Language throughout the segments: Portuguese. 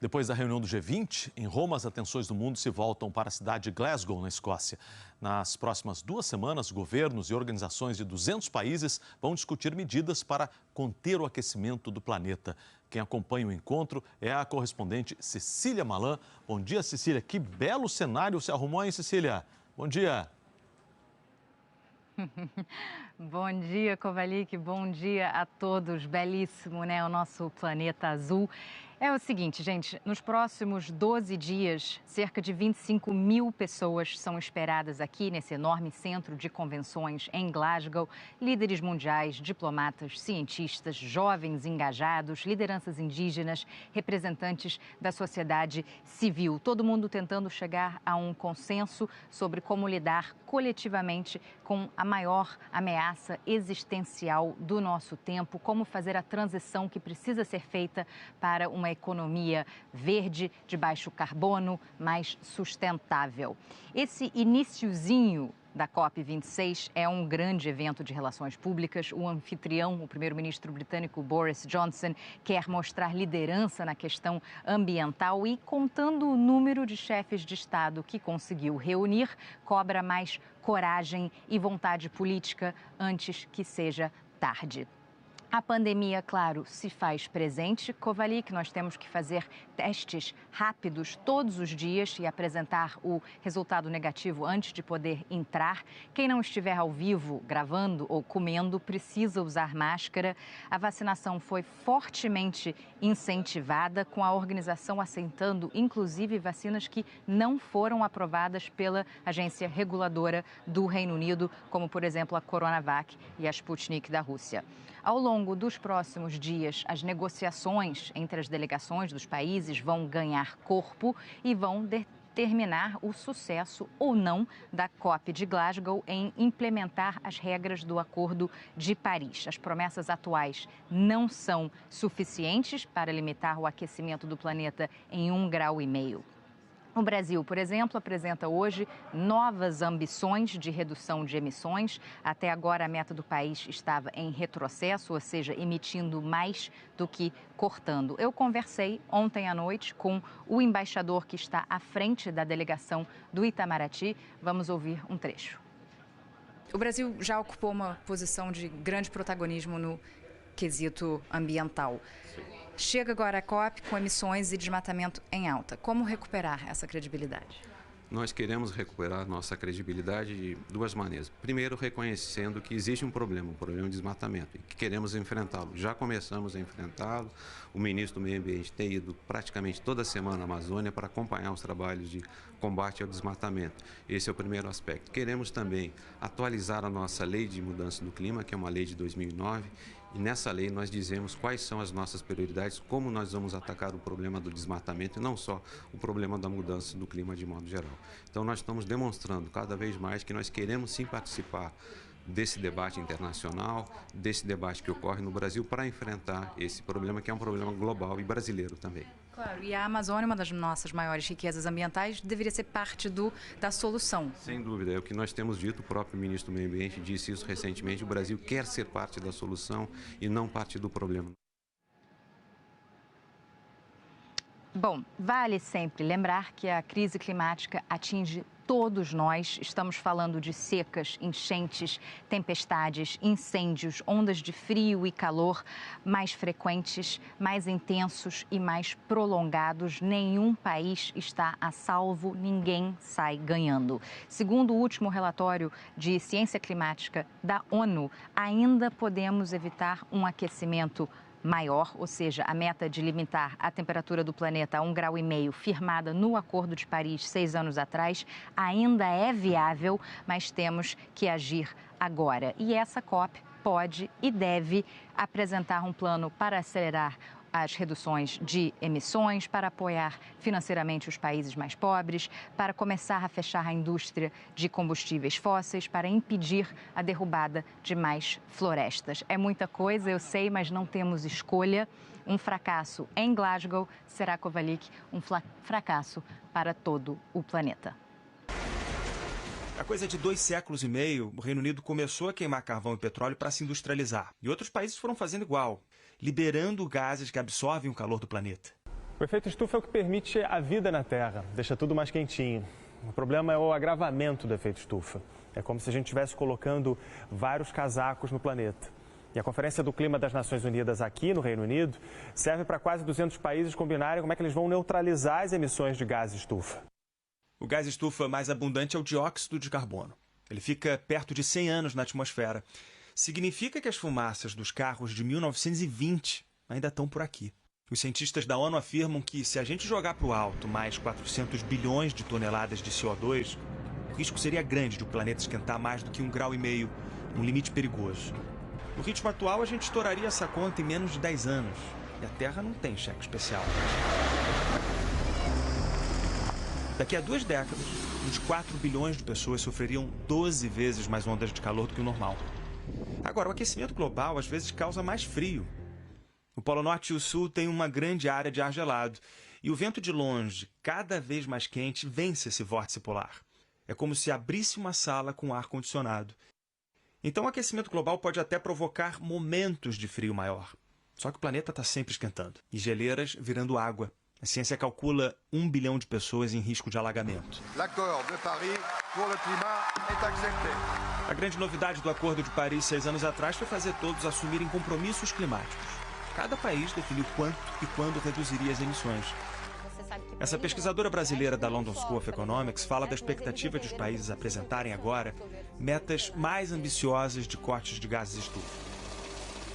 Depois da reunião do G20, em Roma, as atenções do mundo se voltam para a cidade de Glasgow, na Escócia. Nas próximas 2 semanas, governos e organizações de 200 países vão discutir medidas para conter o aquecimento do planeta. Quem acompanha o encontro é a correspondente Cecília Malan. Bom dia, Cecília. Que belo cenário se arrumou, hein, Cecília? Bom dia. Bom dia, Kovalik. Bom dia a todos. Belíssimo, né? O nosso planeta azul. É o seguinte, gente, nos próximos 12 dias, cerca de 25 mil pessoas são esperadas aqui nesse enorme centro de convenções em Glasgow. Líderes mundiais, diplomatas, cientistas, jovens engajados, lideranças indígenas, representantes da sociedade civil. Todo mundo tentando chegar a um consenso sobre como lidar coletivamente com a maior ameaça existencial do nosso tempo, como fazer a transição que precisa ser feita para uma economia verde, de baixo carbono, mais sustentável. Esse iniciozinho da COP26 é um grande evento de relações públicas. O anfitrião, o primeiro-ministro britânico Boris Johnson, quer mostrar liderança na questão ambiental e, contando o número de chefes de Estado que conseguiu reunir, cobra mais coragem e vontade política antes que seja tarde. A pandemia, claro, se faz presente. Kovalik, nós temos que fazer testes rápidos todos os dias e apresentar o resultado negativo antes de poder entrar. Quem não estiver ao vivo, gravando ou comendo, precisa usar máscara. A vacinação foi fortemente incentivada, com a organização aceitando, inclusive, vacinas que não foram aprovadas pela agência reguladora do Reino Unido, como, por exemplo, a Coronavac e a Sputnik da Rússia. Ao longo dos próximos dias, as negociações entre as delegações dos países vão ganhar corpo e vão determinar o sucesso ou não da COP de Glasgow em implementar as regras do Acordo de Paris. As promessas atuais não são suficientes para limitar o aquecimento do planeta em 1,5 graus. O Brasil, por exemplo, apresenta hoje novas ambições de redução de emissões. Até agora, a meta do país estava em retrocesso, ou seja, emitindo mais do que cortando. Eu conversei ontem à noite com o embaixador que está à frente da delegação do Itamaraty. Vamos ouvir um trecho. O Brasil já ocupou uma posição de grande protagonismo no quesito ambiental. Chega agora a COP com emissões e desmatamento em alta. Como recuperar essa credibilidade? Nós queremos recuperar nossa credibilidade de 2 maneiras. Primeiro, reconhecendo que existe um problema de desmatamento e que queremos enfrentá-lo. Já começamos a enfrentá-lo. O ministro do Meio Ambiente tem ido praticamente toda semana à Amazônia para acompanhar os trabalhos de combate ao desmatamento. Esse é o primeiro aspecto. Queremos também atualizar a nossa lei de mudança do clima, que é uma lei de 2009, e nessa lei nós dizemos quais são as nossas prioridades, como nós vamos atacar o problema do desmatamento e não só o problema da mudança do clima de modo geral. Então nós estamos demonstrando cada vez mais que nós queremos sim participar desse debate internacional, desse debate que ocorre no Brasil para enfrentar esse problema que é um problema global e brasileiro também. Claro, e a Amazônia, uma das nossas maiores riquezas ambientais, deveria ser parte da solução. Sem dúvida, é o que nós temos dito, o próprio ministro do Meio Ambiente disse isso recentemente, o Brasil quer ser parte da solução e não parte do problema. Bom, vale sempre lembrar que a crise climática atinge todos nós. Estamos falando de secas, enchentes, tempestades, incêndios, ondas de frio e calor mais frequentes, mais intensos e mais prolongados. Nenhum país está a salvo, ninguém sai ganhando. Segundo o último relatório de ciência climática da ONU, ainda podemos evitar um aquecimento maior, ou seja, a meta de limitar a temperatura do planeta a 1,5 graus, firmada no Acordo de Paris 6 anos atrás, ainda é viável, mas temos que agir agora. E essa COP pode e deve apresentar um plano para acelerar as reduções de emissões, para apoiar financeiramente os países mais pobres, para começar a fechar a indústria de combustíveis fósseis, para impedir a derrubada de mais florestas. É muita coisa, eu sei, mas não temos escolha. Um fracasso em Glasgow será, Kovalik, um fracasso para todo o planeta. Há coisa de 2 séculos e meio, o Reino Unido começou a queimar carvão e petróleo para se industrializar. E outros países foram fazendo igual, liberando gases que absorvem o calor do planeta. O efeito estufa é o que permite a vida na Terra, deixa tudo mais quentinho. O problema é o agravamento do efeito estufa. É como se a gente estivesse colocando vários casacos no planeta. E a Conferência do Clima das Nações Unidas aqui no Reino Unido serve para quase 200 países combinarem como é que eles vão neutralizar as emissões de gás estufa. O gás estufa mais abundante é o dióxido de carbono. Ele fica perto de 100 anos na atmosfera. Significa que as fumaças dos carros de 1920 ainda estão por aqui. Os cientistas da ONU afirmam que se a gente jogar para o alto mais 400 bilhões de toneladas de CO2, o risco seria grande de o planeta esquentar mais do que 1,5 graus, um limite perigoso. No ritmo atual, a gente estouraria essa conta em menos de 10 anos. E a Terra não tem cheque especial. Daqui a 2 décadas, uns 4 bilhões de pessoas sofreriam 12 vezes mais ondas de calor do que o normal. Agora, o aquecimento global às vezes causa mais frio. O Polo Norte e o Sul têm uma grande área de ar gelado. E o vento de longe, cada vez mais quente, vence esse vórtice polar. É como se abrisse uma sala com ar-condicionado. Então, o aquecimento global pode até provocar momentos de frio maior. Só que o planeta está sempre esquentando. E geleiras virando água. A ciência calcula 1 bilhão de pessoas em risco de alagamento. L'accord de Paris pour le climat est accepté. A grande novidade do Acordo de Paris 6 anos atrás foi fazer todos assumirem compromissos climáticos. Cada país definiu quanto e quando reduziria as emissões. Essa pesquisadora brasileira da London School of Economics fala da expectativa de os países apresentarem agora metas mais ambiciosas de cortes de gases estufa.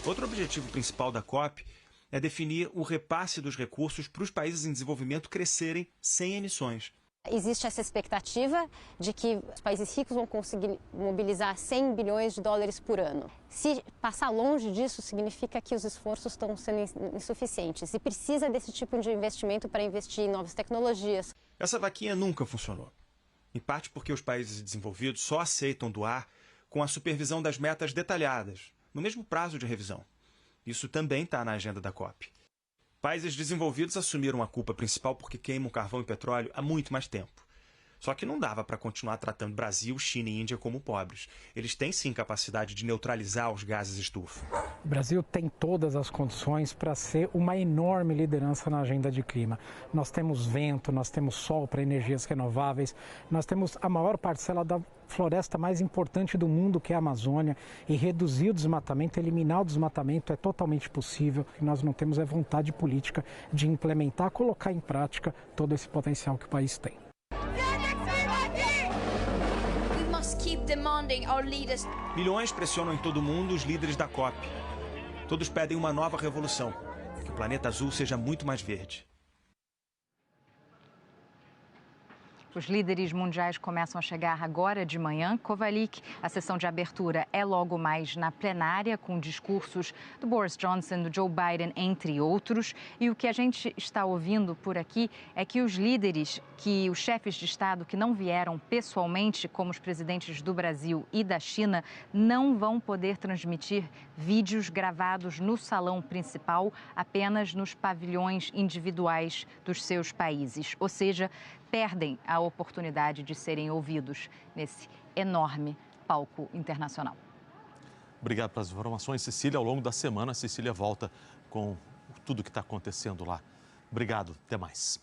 Outro objetivo principal da COP é definir o repasse dos recursos para os países em desenvolvimento crescerem sem emissões. Existe essa expectativa de que os países ricos vão conseguir mobilizar 100 bilhões de dólares por ano. Se passar longe disso, significa que os esforços estão sendo insuficientes e precisa desse tipo de investimento para investir em novas tecnologias. Essa vaquinha nunca funcionou. Em parte porque os países desenvolvidos só aceitam doar com a supervisão das metas detalhadas, no mesmo prazo de revisão. Isso também está na agenda da COP. Países desenvolvidos assumiram a culpa principal porque queimam carvão e petróleo há muito mais tempo. Só que não dava para continuar tratando Brasil, China e Índia como pobres. Eles têm sim capacidade de neutralizar os gases estufa. O Brasil tem todas as condições para ser uma enorme liderança na agenda de clima. Nós temos vento, nós temos sol para energias renováveis, nós temos a maior parcela da floresta mais importante do mundo, que é a Amazônia, e reduzir o desmatamento, eliminar o desmatamento é totalmente possível. E nós não temos a vontade política de implementar, colocar em prática todo esse potencial que o país tem. Milhões pressionam em todo o mundo os líderes da COP. Todos pedem uma nova revolução, que o planeta azul seja muito mais verde. Os líderes mundiais começam a chegar agora de manhã. Kovalik, a sessão de abertura é logo mais na plenária, com discursos do Boris Johnson, do Joe Biden, entre outros. E o que a gente está ouvindo por aqui é que os líderes, os chefes de Estado que não vieram pessoalmente, como os presidentes do Brasil e da China, não vão poder transmitir vídeos gravados no salão principal, apenas nos pavilhões individuais dos seus países. Ou seja, perdem a oportunidade de serem ouvidos nesse enorme palco internacional. Obrigado pelas informações, Cecília. Ao longo da semana, a Cecília volta com tudo o que está acontecendo lá. Obrigado, até mais.